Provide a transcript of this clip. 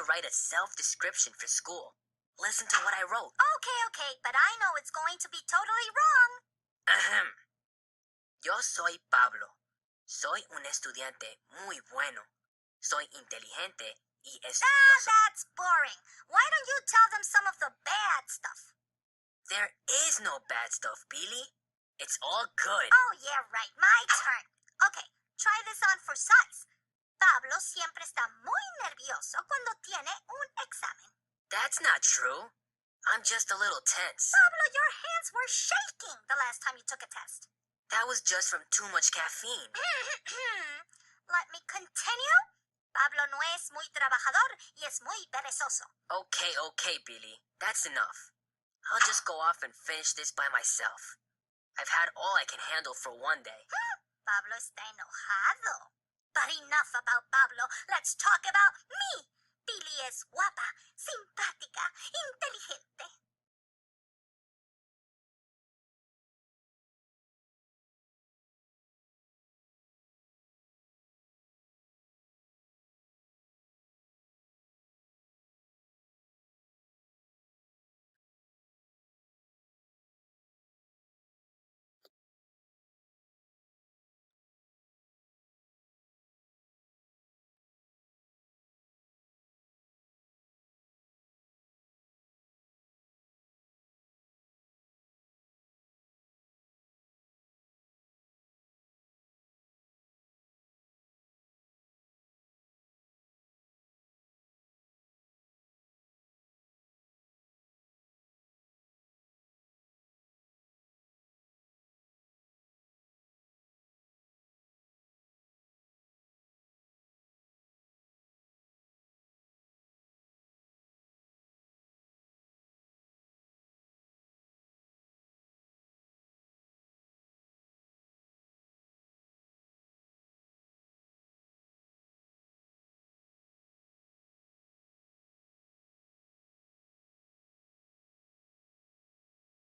to write a self-description for school. Listen to what I wrote. Okay, but I know it's going to be totally wrong. Ahem. Yo soy Pablo. Soy un estudiante muy bueno. Soy inteligente y estudioso. That's boring. Why don't you tell them some of the bad stuff? There is no bad stuff, Billy. It's all good. Oh, yeah, right. My turn. Okay, try this on for size. Pablo siempre está muy nervioso cuando tiene un examen. That's not true. I'm just a little tense. Pablo, your hands were shaking the last time you took a test. That was just from too much caffeine. Let me continue. Pablo no es muy trabajador y es muy perezoso. Okay, Billy. That's enough. I'll just go off and finish this by myself. I've had all I can handle for one day. Pablo está enojado. But enough about Pablo. Let's talk about me. Billy es guapa, simpática, inteligente.